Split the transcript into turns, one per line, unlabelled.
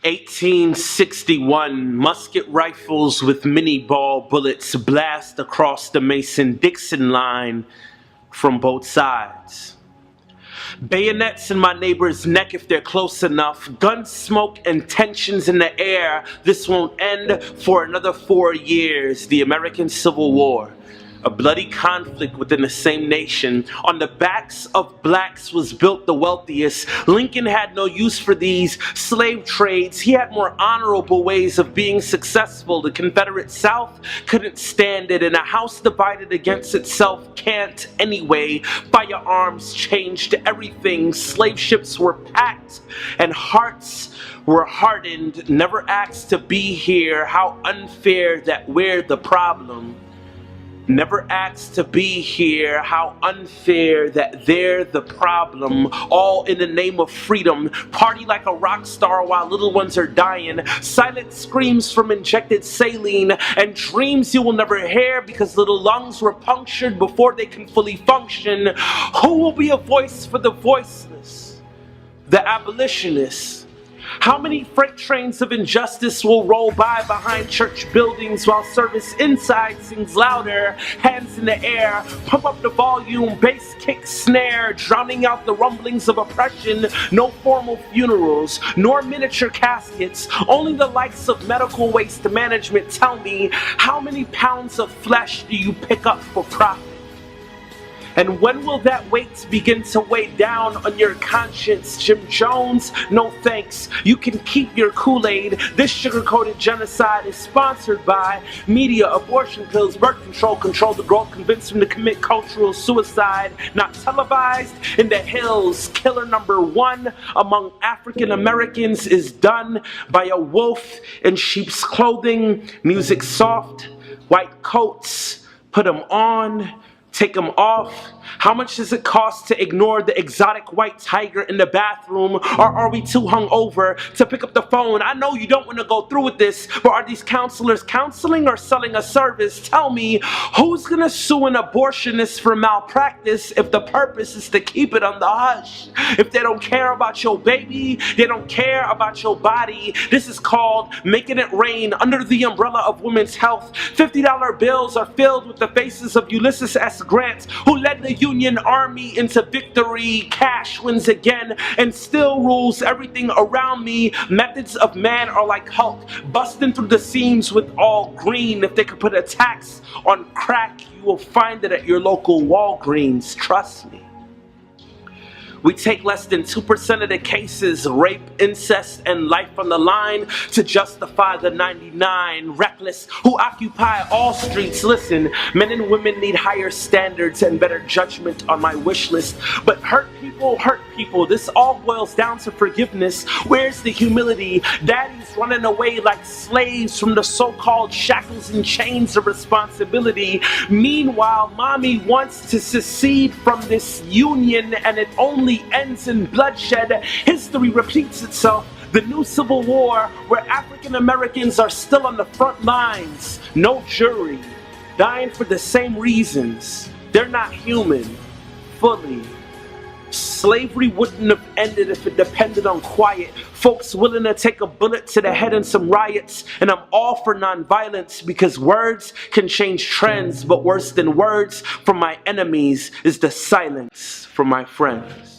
1861, musket rifles with mini ball bullets blast across the Mason-Dixon line from both sides. Bayonets in my neighbor's neck if they're close enough. Gun smoke and tensions in the air. This won't end for another 4 years. The American Civil War. A bloody conflict within the same nation. On the backs of blacks was built the wealthiest. Lincoln had no use for these slave trades. He had more honorable ways of being successful. The Confederate South couldn't stand it, and a house divided against itself can't anyway. Firearms changed everything. Slave ships were packed, and hearts were hardened. Never asked to be here. How unfair that we're the problem. Never asked to be here. How unfair that they're the problem. All in the name of freedom. Party like a rock star while little ones are dying. Silent screams from injected saline. And dreams you will never hear because little lungs were punctured before they can fully function. Who will be a voice for the voiceless? The abolitionists. How many freight trains of injustice will roll by behind church buildings while service inside sings louder? Hands in the air, pump up the volume, bass kick snare, drowning out the rumblings of oppression. No formal funerals, nor miniature caskets, only the likes of medical waste management. Tell me, how many pounds of flesh do you pick up for profit? And when will that weight begin to weigh down on your conscience? Jim Jones, no thanks. You can keep your Kool-Aid. This sugar-coated genocide is sponsored by media, abortion pills, birth control, control the growth, convince them to commit cultural suicide. Not televised in the hills. Killer number 1 among African Americans is done by a wolf in sheep's clothing. Music soft, white coats, put them on, take them off. How much does it cost to ignore the exotic white tiger in the bathroom? Or are we too hungover to pick up the phone? I know you don't want to go through with this, but are these counselors counseling or selling a service? Tell me, who's gonna sue an abortionist for malpractice if the purpose is to keep it on the hush? If they don't care about your baby, they don't care about your body. This is called making it rain under the umbrella of women's health. $50 bills are filled with the faces of Ulysses S. Grant, who led the Union Army into victory. Cash wins again and still rules everything around me. Methods of man are like Hulk, busting through the seams with all green. If they could put a tax on crack, you will find it at your local Walgreens. Trust me. We take less than 2% of the cases, rape, incest, and life on the line to justify the 99 reckless who occupy all streets. Listen, men and women need higher standards and better judgment on my wish list. But hurt people, this all boils down to forgiveness. Where's the humility? Daddy's running away like slaves from the so-called shackles and chains of responsibility. Meanwhile, mommy wants to secede from this union, and it only ends in bloodshed. History repeats itself. The new Civil War, where African Americans are still on the front lines. No jury. Dying for the same reasons. They're not human. Fully. Slavery wouldn't have ended if it depended on quiet. Folks willing to take a bullet to the head in some riots. And I'm all for nonviolence because words can change trends. But worse than words from my enemies is the silence from my friends.